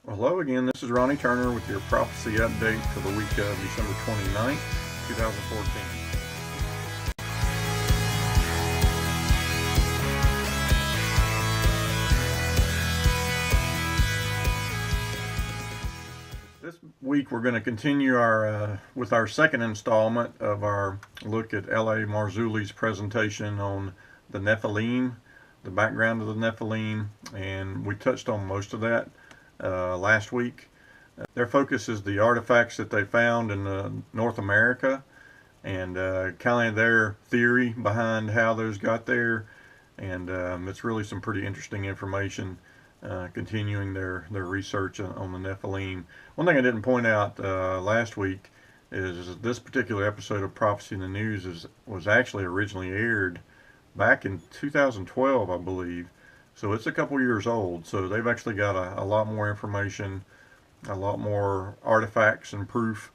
Well, hello again. This is Ronnie Turner with your prophecy update for the week of December 29th, 2014. This week we're going to continue with our second installment of our look at L.A. Marzulli's presentation on the Nephilim, the background of the Nephilim, and we touched on most of that last week. Their focus is the artifacts that they found in North America and kind of their theory behind how those got there. And it's really some pretty interesting information continuing their research on the Nephilim. One thing I didn't point out last week is this particular episode of Prophecy in the News was actually originally aired back in 2012, I believe. So it's a couple years old. So they've actually got a lot more information, a lot more artifacts and proof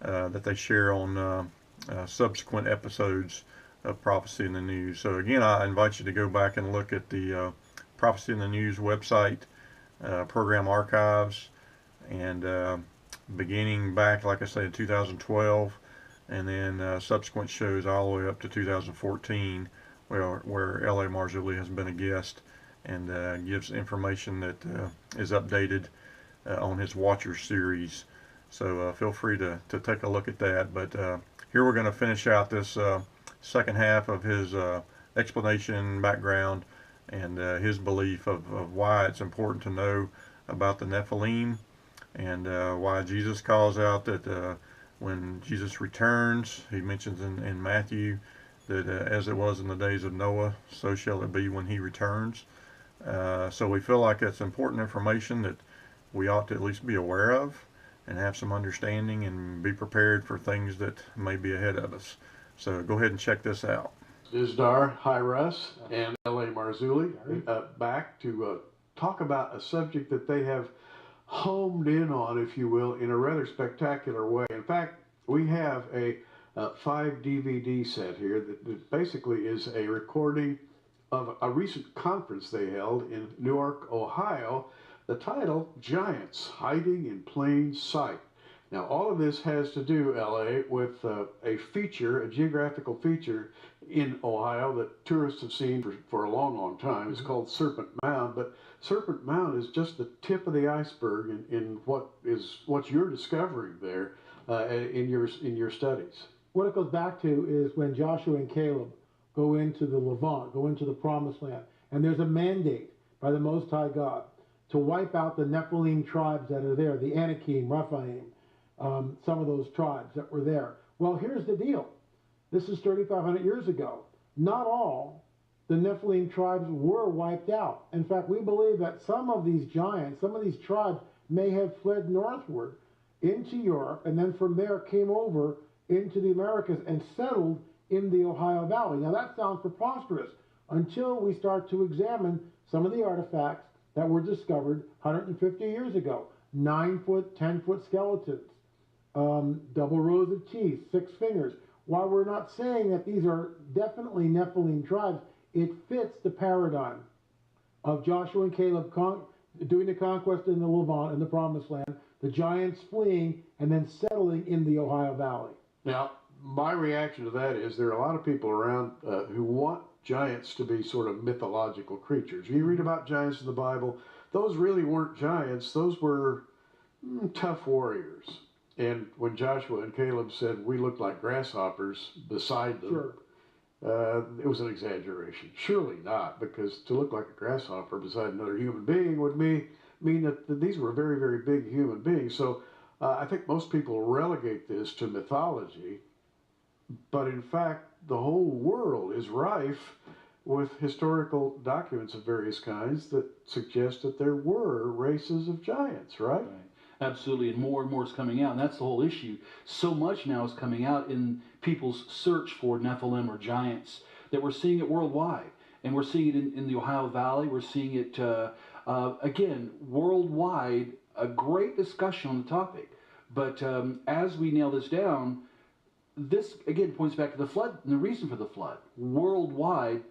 that they share on subsequent episodes of Prophecy in the News. So again, I invite you to go back and look at the Prophecy in the News website, program archives, and beginning back, like I say, in 2012, and then subsequent shows all the way up to 2014, where L.A. Marzulli has been a guest and gives information that is updated on his Watcher series. So feel free to take a look at that. But here we're going to finish out this second half of his explanation, background, and his belief of why it's important to know about the Nephilim, and why Jesus calls out that when Jesus returns, he mentions in Matthew that as it was in the days of Noah, so shall it be when he returns. So we feel like it's important information that we ought to at least be aware of and have some understanding and be prepared for things that may be ahead of us. So go ahead and check this out. Isdar, hi Russ, and L.A. Marzulli back to talk about a subject that they have homed in on, if you will, in a rather spectacular way. In fact, we have a 5 DVD set here that basically is a recording of a recent conference they held in Newark, Ohio. The title, Giants Hiding in Plain Sight. Now, all of this has to do, LA, with a feature, a geographical feature in Ohio that tourists have seen for a long, long time. It's called Serpent Mound, but Serpent Mound is just the tip of the iceberg in what you're discovering there in your studies. What it goes back to is when Joshua and Caleb go into the Levant, go into the Promised Land, and there's a mandate by the Most High God to wipe out the Nephilim tribes that are there, the Anakim, Rephaim, some of those tribes that were there. Well, here's the deal. This is 3,500 years ago. Not all the Nephilim tribes were wiped out. In fact, we believe that some of these giants, some of these tribes may have fled northward into Europe, and then from there came over into the Americas and settled in the Ohio Valley. Now that sounds preposterous until we start to examine some of the artifacts that were discovered 150 years ago. 9-foot, 10-foot skeletons, double rows of teeth, 6 fingers. While we're not saying that these are definitely Nephilim tribes, it fits the paradigm of Joshua and Caleb doing the conquest in the Levant, in the Promised Land, the giants fleeing and then settling in the Ohio Valley. Now, my reaction to that is there are a lot of people around who want giants to be sort of mythological creatures. You read about giants in the Bible, those really weren't giants. Those were tough warriors. And when Joshua and Caleb said we looked like grasshoppers beside them, it was an exaggeration. Surely not, because to look like a grasshopper beside another human being would mean that these were very, very big human beings. So I think most people relegate this to mythology, but in fact, the whole world is rife with historical documents of various kinds that suggest that there were races of giants, right? Absolutely, and more is coming out, and that's the whole issue. So much now is coming out in people's search for Nephilim or giants that we're seeing it worldwide, and we're seeing it in the Ohio Valley. We're seeing it again worldwide. A great discussion on the topic, but as we nail this down, this again points back to the flood and the reason for the flood. Worldwide,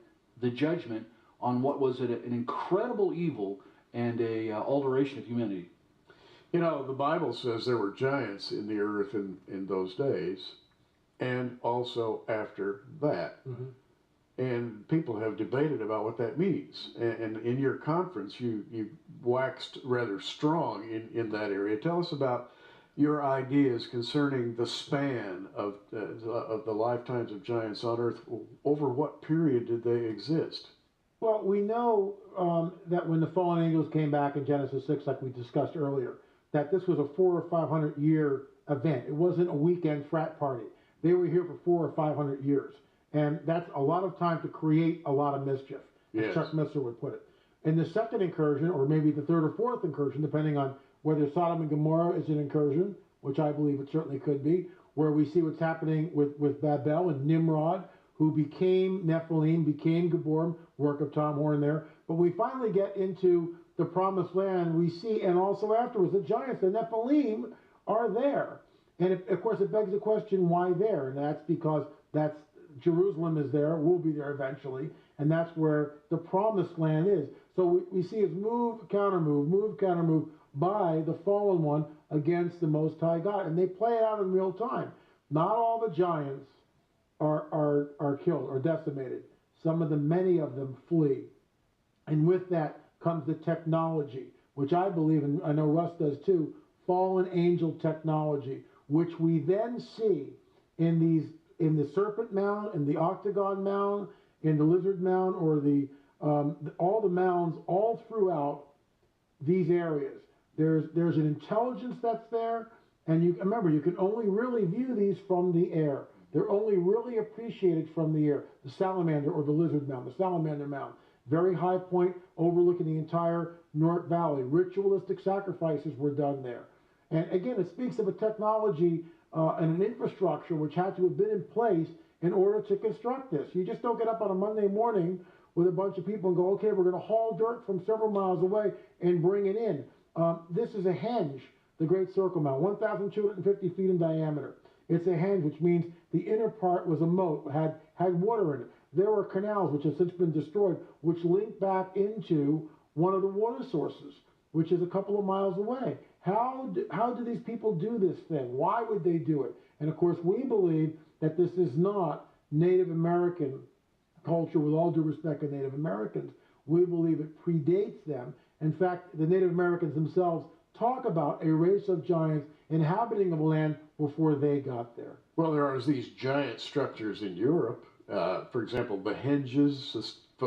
the judgment on what was an incredible evil and a alteration of humanity. You know, the Bible says there were giants in the earth in those days, and also after that. Mm-hmm. And people have debated about what that means. And in your conference, you waxed rather strong in that area. Tell us about your ideas concerning the span of the lifetimes of giants on Earth. Over what period did they exist? Well, we know that when the fallen angels came back in Genesis 6, like we discussed earlier, that this was a 400 or 500 year event. It wasn't a weekend frat party. They were here for 400 or 500 years. And that's a lot of time to create a lot of mischief, as Yes. Chuck Missler would put it. In the second incursion, or maybe the third or fourth incursion, depending on whether Sodom and Gomorrah is an incursion, which I believe it certainly could be, where we see what's happening with Babel and Nimrod, who became Nephilim, became Geborim, work of Tom Horn there. But we finally get into the promised land. We see, and also afterwards, the giants, the Nephilim, are there. And of course, it begs the question, why there? And that's because Jerusalem is there, will be there eventually, and that's where the promised land is. So we see it's move, counter move by the fallen one against the Most High God. And they play it out in real time. Not all the giants are killed or decimated. Some of them, many of them flee. And with that comes the technology, which I believe, and I know Russ does too, fallen angel technology, which we then see in the Serpent Mound, in the Octagon Mound, in the Lizard Mound, or all the mounds all throughout these areas. There's an intelligence that's there, and remember, you can only really view these from the air. They're only really appreciated from the air. The Salamander or the Lizard Mound, the Salamander Mound, very high point overlooking the entire North Valley. Ritualistic sacrifices were done there. And again, it speaks of a technology and an infrastructure which had to have been in place in order to construct this. You just don't get up on a Monday morning with a bunch of people and go, okay, we're going to haul dirt from several miles away and bring it in. This is a henge, the Great Circle Mound, 1,250 feet in diameter. It's a henge, which means the inner part was a moat, had water in it. There were canals, which have since been destroyed, which link back into one of the water sources, which is a couple of miles away. How do these people do this thing? Why would they do it? And of course, we believe that this is not Native American culture, with all due respect to Native Americans. We believe it predates them. In fact, the Native Americans themselves talk about a race of giants inhabiting the land before they got there. Well, there are these giant structures in Europe. For example, the henges,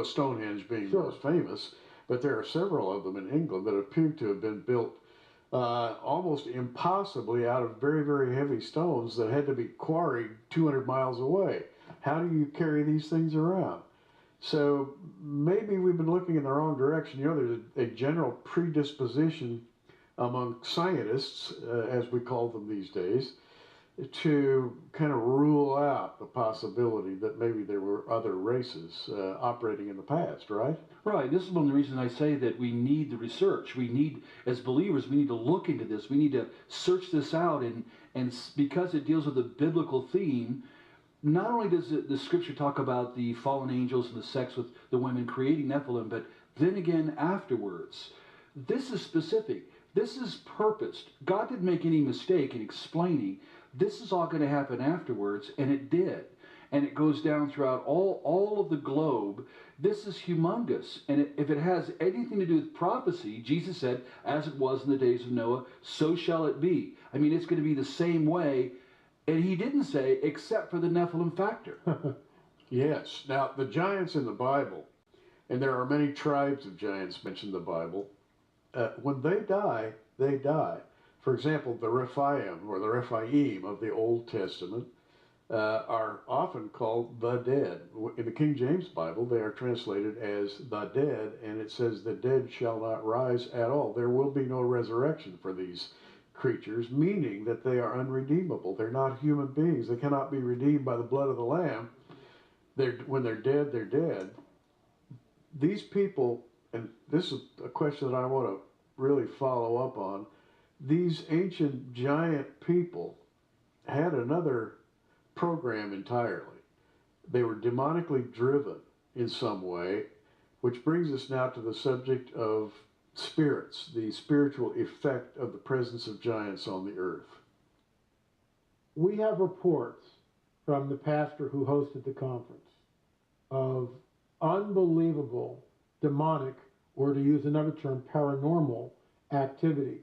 Stonehenge being Sure. most famous, but there are several of them in England that appear to have been built almost impossibly out of very, very heavy stones that had to be quarried 200 miles away. How do you carry these things around? So maybe we've been looking in the wrong direction. You know, there's a general predisposition among scientists, as we call them these days, to kind of rule out the possibility that maybe there were other races operating in the past, right? Right. This is one of the reasons I say that we need the research. We need, as believers, we need to look into this. We need to search this out, and because it deals with a biblical theme, not only does the scripture talk about the fallen angels and the sex with the women creating Nephilim, but then again afterwards. This is specific. This is purposed. God didn't make any mistake in explaining this is all going to happen afterwards, and it did. And it goes down throughout all of the globe. This is humongous. And if it has anything to do with prophecy, Jesus said, as it was in the days of Noah, so shall it be. I mean, it's going to be the same way. And he didn't say, except for the Nephilim factor. Yes. Now, the giants in the Bible, and there are many tribes of giants mentioned in the Bible, when they die, they die. For example, the Rephaim, or the Rephaim of the Old Testament, are often called the dead. In the King James Bible, they are translated as the dead, and it says the dead shall not rise at all. There will be no resurrection for these creatures, meaning that they are unredeemable. They're not human beings. They cannot be redeemed by the blood of the Lamb. When they're dead, they're dead. These people, and this is a question that I want to really follow up on, these ancient giant people had another program entirely. They were demonically driven in some way, which brings us now to the subject of spirits, the spiritual effect of the presence of giants on the earth? We have reports from the pastor who hosted the conference of unbelievable demonic, or to use another term, paranormal activity.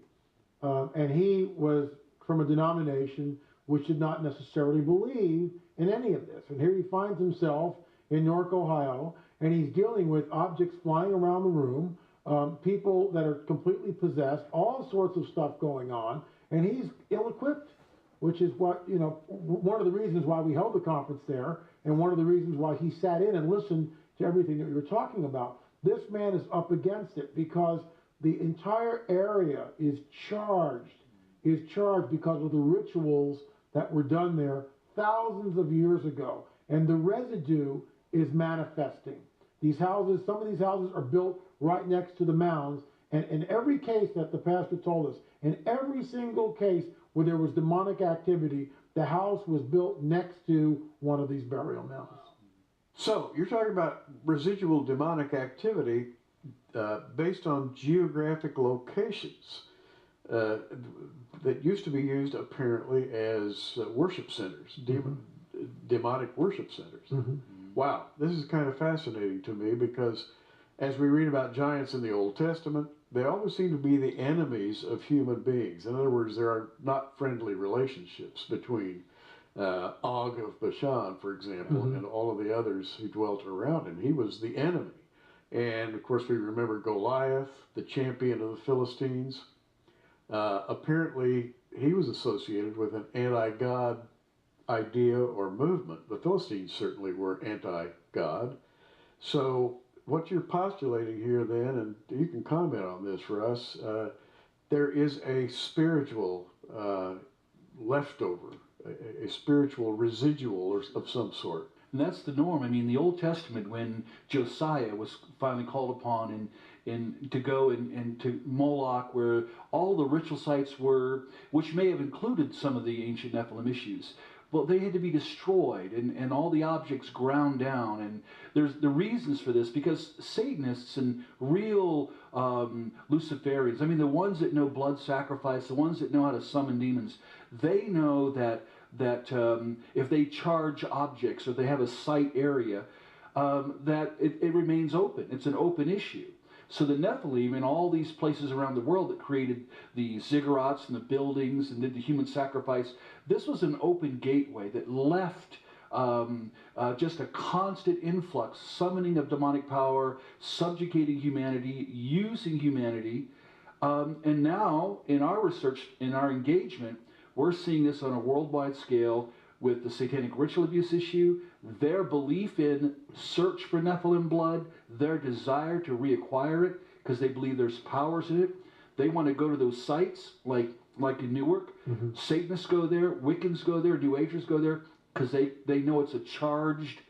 And he was from a denomination which did not necessarily believe in any of this. And here he finds himself in Newark, Ohio, and he's dealing with objects flying around the room, people that are completely possessed, all sorts of stuff going on, and he's ill-equipped, which is what, you know, one of the reasons why we held the conference there, and one of the reasons why he sat in and listened to everything that we were talking about. This man is up against it because the entire area is charged because of the rituals that were done there thousands of years ago. And the residue is manifesting. These houses, some of these houses are built right next to the mounds. And in every case that the pastor told us, in every single case where there was demonic activity, the house was built next to one of these burial mounds. So you're talking about residual demonic activity based on geographic locations that used to be used apparently as worship centers, demonic worship centers. Mm-hmm. Wow, this is kind of fascinating to me because as we read about giants in the Old Testament, they always seem to be the enemies of human beings. In other words, there are not friendly relationships between Og of Bashan, for example, and all of the others who dwelt around him. He was the enemy. And of course, we remember Goliath, the champion of the Philistines. Apparently, he was associated with an anti-God idea or movement. The Philistines certainly were anti-God. So what you're postulating here then, and you can comment on this for us, there is a spiritual leftover, a spiritual residual of some sort. And that's the norm. I mean, the Old Testament, when Josiah was finally called upon to go and to Moloch, where all the ritual sites were, which may have included some of the ancient Nephilim issues, well, they had to be destroyed and all the objects ground down. And there's the reasons for this, because Satanists and real Luciferians, I mean, the ones that know blood sacrifice, the ones that know how to summon demons, they know that if they charge objects or they have a site area, that it remains open. It's an open issue. So the Nephilim in all these places around the world that created the ziggurats and the buildings and did the human sacrifice, this was an open gateway that left just a constant influx, summoning of demonic power, subjugating humanity, using humanity. And now in our research, in our engagement, we're seeing this on a worldwide scale with the satanic ritual abuse issue, their belief in search for Nephilim blood, their desire to reacquire it because they believe there's powers in it. They want to go to those sites like in Newark. Satanists go there, Wiccans go there, New Agers go there because they know it's a charged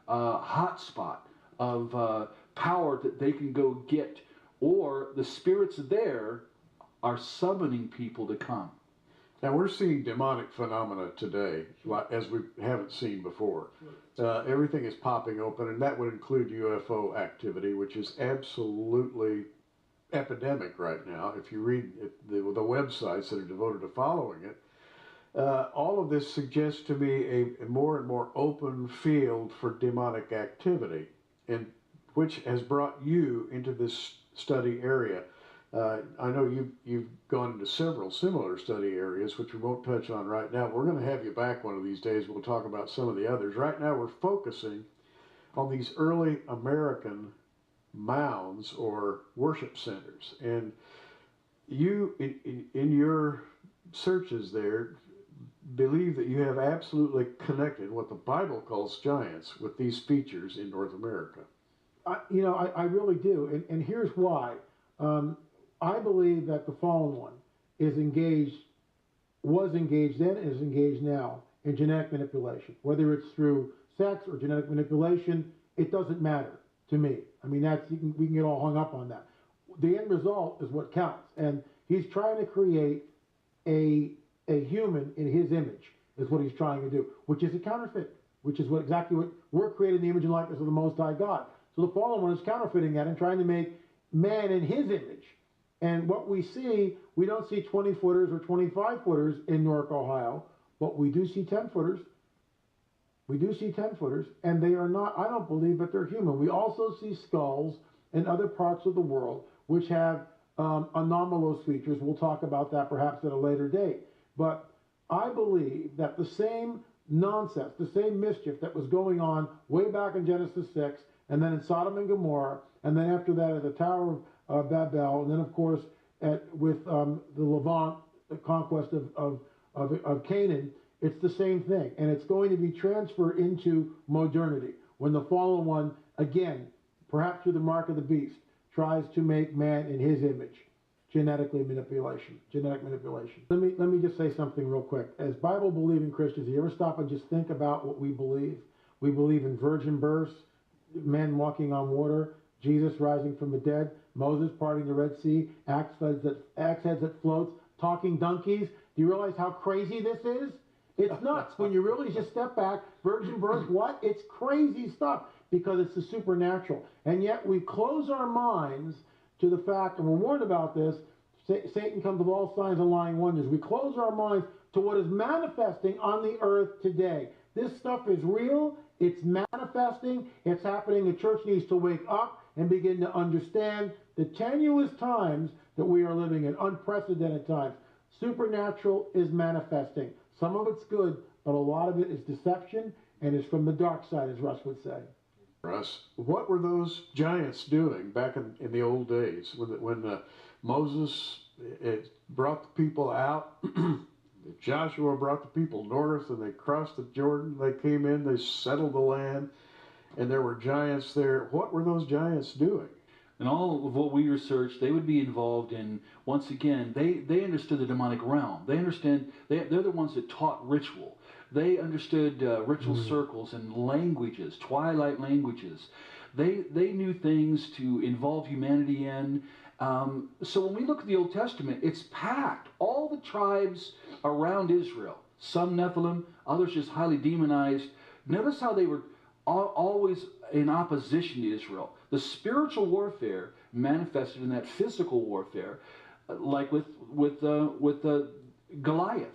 hot spot of power that they can go get, or the spirits there are summoning people to come. Now, we're seeing demonic phenomena today, as we haven't seen before. Everything is popping open, and that would include UFO activity, which is absolutely epidemic right now. If you read the websites that are devoted to following it, all of this suggests to me a more and more open field for demonic activity, and which has brought you into this study area. I know you've gone into several similar study areas, which we won't touch on right now. We're going to have you back one of these days. We'll talk about some of the others. Right now, we're focusing on these early American mounds or worship centers. And you, in your searches there, believe that you have absolutely connected what the Bible calls giants with these features in North America. I really do. And here's why. I believe that the fallen one was engaged then, and is engaged now in genetic manipulation. Whether it's through sex or genetic manipulation, it doesn't matter to me. I mean, we can get all hung up on that. The end result is what counts. And he's trying to create a human in his image, is what he's trying to do, which is a counterfeit, which is exactly what we're creating, the image and likeness of the Most High God. So the fallen one is counterfeiting that and trying to make man in his image. And what we see, we don't see 20-footers or 25-footers in Newark, Ohio, but we do see 10-footers. We do see 10-footers, and they are not, I don't believe that they're human. We also see skulls in other parts of the world which have anomalous features. We'll talk about that perhaps at a later date. But I believe that the same nonsense, the same mischief that was going on way back in Genesis 6, and then in Sodom and Gomorrah, and then after that at the Tower of Babel, and then of course with the Levant, the conquest of Canaan, it's the same thing. And it's going to be transferred into modernity when the fallen one, again, perhaps through the mark of the beast, tries to make man in his image. Genetic manipulation. Let me just say something real quick. As Bible-believing Christians, you ever stop and just think about what we believe? We believe in virgin births, men walking on water, Jesus rising from the dead, Moses parting the Red Sea, axe heads that floats, talking donkeys. Do you realize how crazy this is? It's nuts. When you really just step back, virgin birth, what? It's crazy stuff because it's the supernatural. And yet we close our minds to the fact, and we're warned about this, Satan comes with all signs of lying wonders. We close our minds to what is manifesting on the earth today. This stuff is real. It's manifesting. It's happening. The church needs to wake up and begin to understand the tenuous times that we are living in, unprecedented times. Supernatural is manifesting. Some of it's good, but a lot of it is deception and is from the dark side, as Russ would say. Russ, what were those giants doing back in the old days when Moses brought the people out? Joshua brought the people north, and they crossed the Jordan. They came in, they settled the land, and there were giants there. What were those giants doing? And all of what we researched, they would be involved in, once again, they understood the demonic realm. They understand, they're the ones that taught ritual. They understood ritual circles and languages, twilight languages. They knew things to involve humanity in. So when we look at the Old Testament, it's packed. All the tribes around Israel, some Nephilim, others just highly demonized. Notice how they were always in opposition to Israel. The spiritual warfare manifested in that physical warfare, like with Goliath.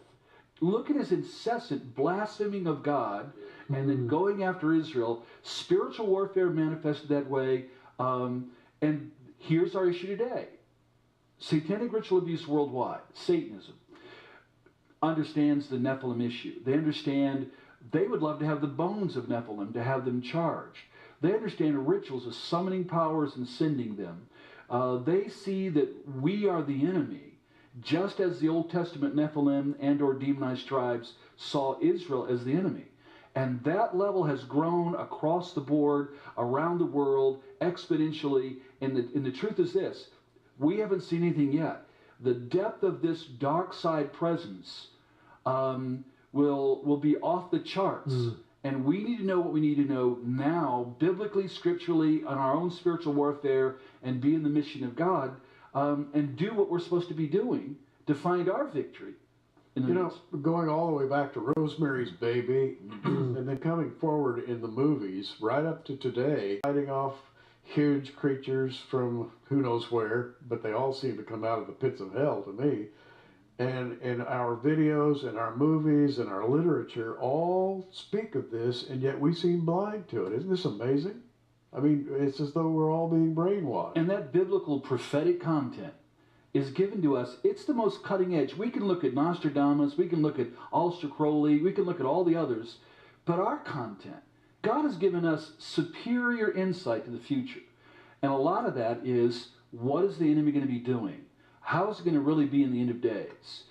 Look at his incessant blaspheming of God and then going after Israel. Spiritual warfare manifested that way. And here's our issue today. Satanic ritual abuse worldwide, Satanism, understands the Nephilim issue. They understand they would love to have the bones of Nephilim, to have them charged. They understand rituals of summoning powers and sending them. They see that we are the enemy, just as the Old Testament Nephilim and or demonized tribes saw Israel as the enemy. And that level has grown across the board, around the world, exponentially. And the truth is this, we haven't seen anything yet. The depth of this dark side presence will be off the charts. And we need to know what we need to know now, biblically, scripturally, on our own spiritual warfare, and be in the mission of God, and do what we're supposed to be doing to find our victory. Going all the way back to Rosemary's Baby, and then coming forward in the movies, right up to today, fighting off huge creatures from who knows where, but they all seem to come out of the pits of hell to me. And our videos and our movies and our literature all speak of this, and yet we seem blind to it. Isn't this amazing? I mean, it's as though we're all being brainwashed. And that biblical prophetic content is given to us. It's the most cutting edge. We can look at Nostradamus, we can look at Aleister Crowley, we can look at all the others, but our content, God has given us superior insight to the future. And a lot of that is, what is the enemy going to be doing? How is it going to really be in the end of days?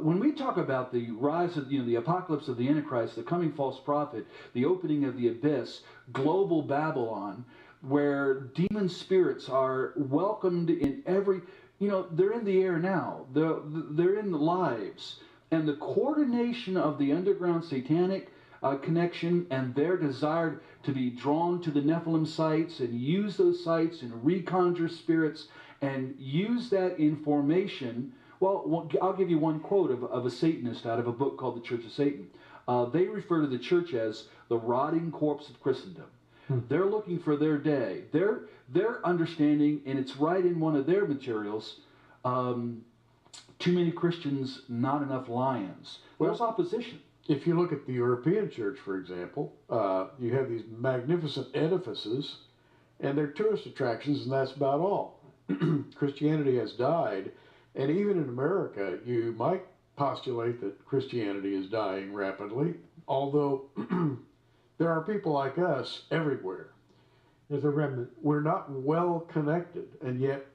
When we talk about the rise of the apocalypse of the Antichrist, the coming false prophet, the opening of the abyss, global Babylon, where demon spirits are welcomed in every, they're in the air now. They're in the lives. And the coordination of the underground satanic connection and their desire to be drawn to the Nephilim sites and use those sites and reconjure spirits and use that information. Well, I'll give you one quote of a Satanist out of a book called The Church of Satan. They refer to the church as the rotting corpse of Christendom. They're looking for their day. They're understanding, and it's right in one of their materials, Too many Christians, not enough lions. There's opposition. If you look at the European church, for example, you have these magnificent edifices, and they're tourist attractions, and that's about all. Christianity has died, and even in America, you might postulate that Christianity is dying rapidly, although there are people like us everywhere. There's a remnant. We're not well connected, and yet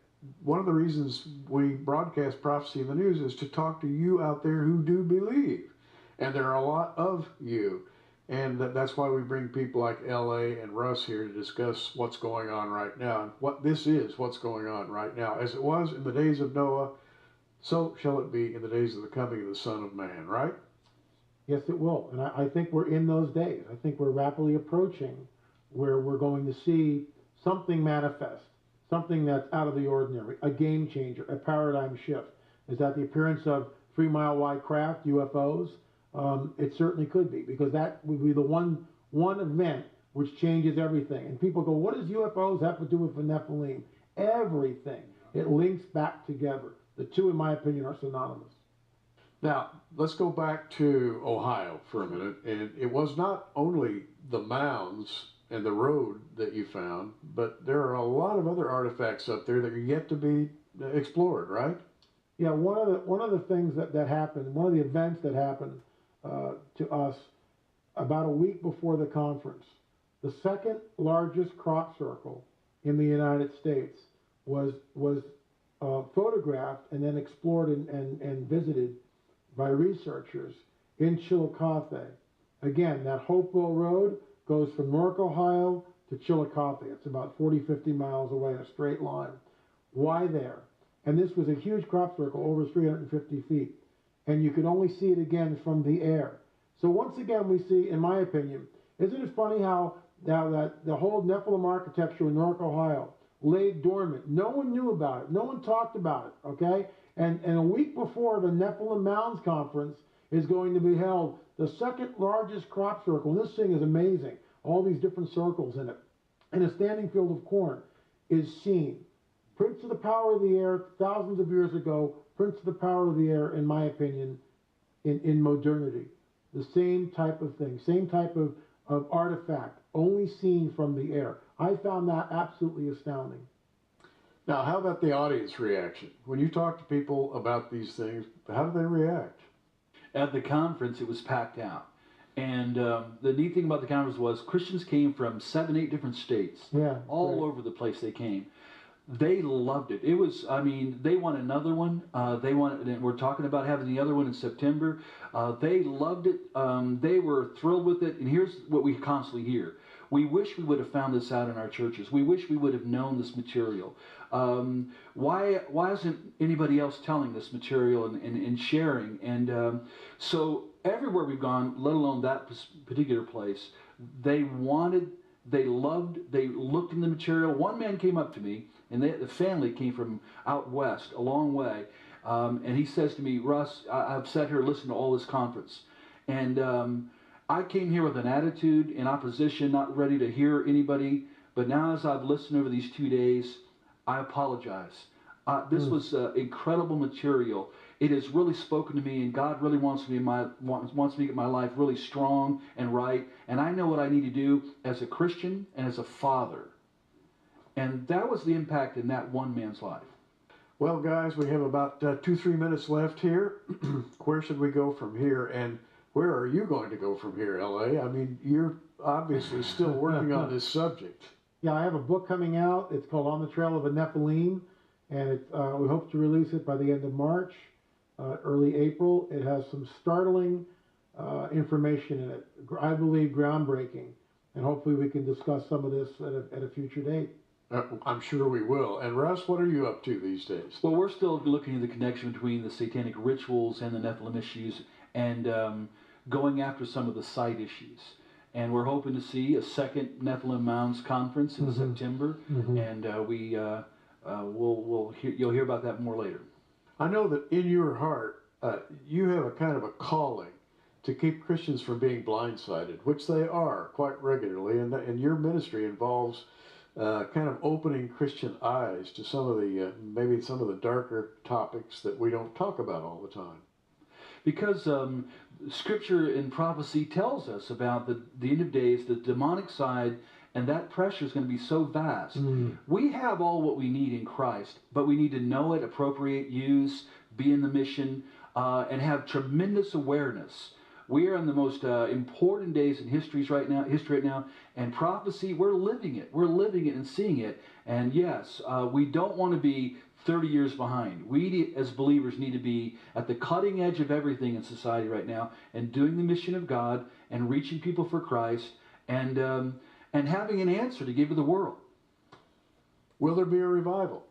one of the reasons we broadcast Prophecy in the News is to talk to you out there who do believe. And there are a lot of you. And that's why we bring people like L.A. and Russ here to discuss what's going on right now. And what this is, what's going on right now. As it was in the days of Noah, so shall it be in the days of the coming of the Son of Man, right? Yes, it will. And I think we're in those days. I think we're rapidly approaching where we're going to see something manifest, something that's out of the ordinary, a game changer, a paradigm shift. Is that the appearance of 3-mile wide craft, UFOs? It certainly could be, because that would be the one event which changes everything. And people go, what does UFOs have to do with the Nephilim? Everything. It links back together. The two, in my opinion, are synonymous. Now, let's go back to Ohio for a minute. And it was not only the mounds and the road that you found, but there are a lot of other artifacts up there that are yet to be explored, right? Yeah, one of the things that happened, one of the events that happened to us about a week before the conference, the second largest crop circle in the United States was photographed and then explored and visited by researchers in Chillicothe. Again, that Hopewell Road goes from Newark, Ohio to Chillicothe. It's about 40-50 miles away in a straight line. Why there? And this was a huge crop circle, over 350 feet. And you could only see it again from the air. So once again, we see, in my opinion, isn't it funny how that the whole Nephilim architecture in Newark, Ohio, lay dormant. No one knew about it. No one talked about it, okay? And a week before the Nephilim Mounds Conference is going to be held, the second largest crop circle, and this thing is amazing, all these different circles in it, and a standing field of corn is seen. Prince of the power of the air, thousands of years ago, Prince of the power of the air, in my opinion, in modernity. The same type of thing, same type of artifact, only seen from the air. I found that absolutely astounding. Now, how about the audience reaction? When you talk to people about these things, how do they react? At the conference, it was packed out. And the neat thing about the conference was Christians came from 7-8 different states. Yeah, all over the place they came. They loved it. It was, I mean, they want another one. They want, and we're talking about having the other one in September. They loved it. They were thrilled with it. And here's what we constantly hear. We wish we would have found this out in our churches. We wish we would have known this material. Why isn't anybody else telling this material and sharing? And so everywhere we've gone, let alone that particular place, they wanted, they loved, they looked in the material. One man came up to me, and the family came from out west, a long way, and he says to me, Russ, I've sat here listening to all this conference, and I came here with an attitude in opposition, not ready to hear anybody, but now as I've listened over these 2 days, I apologize. This was incredible material. It has really spoken to me, and God really wants me to get my life really strong and right, and I know what I need to do as a Christian and as a father. And that was the impact in that one man's life. Well, guys, we have about 2-3 minutes left here. Where should we go from here? And where are you going to go from here, L.A.? I mean, you're obviously still working on this subject. Yeah, I have a book coming out. It's called On the Trail of a Nephilim, and we hope to release it by the end of March, early April. It has some startling information in it, I believe groundbreaking, and hopefully we can discuss some of this at a future date. I'm sure we will. And Russ, what are you up to these days? Well, we're still looking at the connection between the satanic rituals and the Nephilim issues, and going after some of the site issues. And we're hoping to see a second Nephilim Mounds conference in September, and you'll hear about that more later. I know that in your heart, you have a kind of a calling to keep Christians from being blindsided, which they are quite regularly, and your ministry involves kind of opening Christian eyes to some of the maybe some of the darker topics that we don't talk about all the time. Because Scripture and prophecy tells us about the end of days, the demonic side, and that pressure is going to be so vast. We have all what we need in Christ, but we need to know it, appropriate, use, be in the mission, and have tremendous awareness. We are in the most important days in history right now, and prophecy, we're living it. We're living it and seeing it. And yes, we don't want to be 30 years behind. We, as believers, need to be at the cutting edge of everything in society right now and doing the mission of God and reaching people for Christ and having an answer to give to the world. Will there be a revival?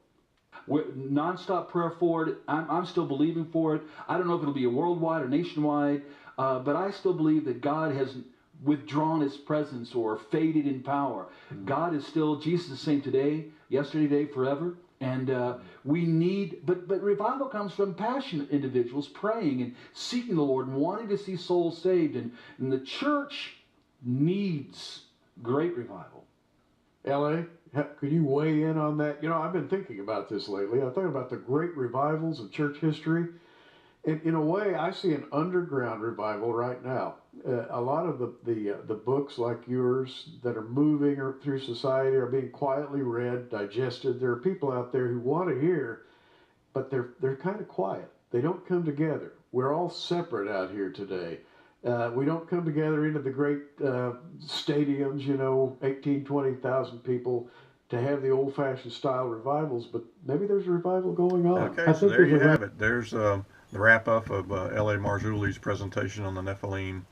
Non-stop prayer for it. I'm still believing for it. I don't know if it'll be a worldwide or nationwide, but I still believe that God has withdrawn his presence or faded in power. God is still, Jesus is the same today, yesterday, forever. And we need, but revival comes from passionate individuals praying and seeking the Lord and wanting to see souls saved. And the church needs great revival. L.A., could you weigh in on that? You know, I've been thinking about this lately. I'm thinking about the great revivals of church history. In a way, I see an underground revival right now. A lot of the books like yours that are moving through society are being quietly read, digested. There are people out there who want to hear, but they're kind of quiet. They don't come together. We're all separate out here today. We don't come together into the great stadiums, you know, 18, 20,000 people to have the old-fashioned style revivals, but maybe there's a revival going on. Okay, so there you have it. There's the wrap-up of L.A. Marzulli's presentation on the Nephilim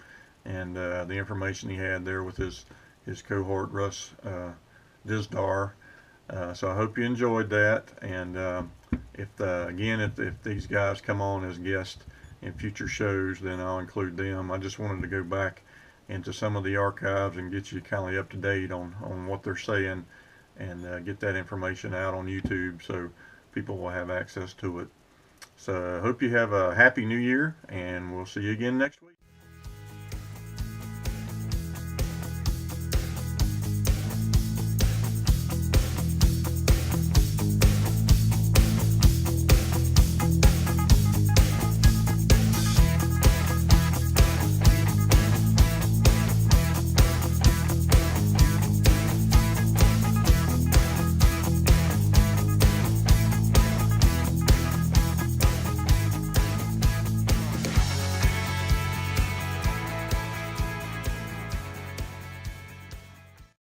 and the information he had there with his cohort, Russ Dizdar. So I hope you enjoyed that. And if these guys come on as guests in future shows, then I'll include them. I just wanted to go back into some of the archives and get you kind of up to date on what they're saying and get that information out on YouTube so people will have access to it. So I hope you have a happy new year, and we'll see you again next week.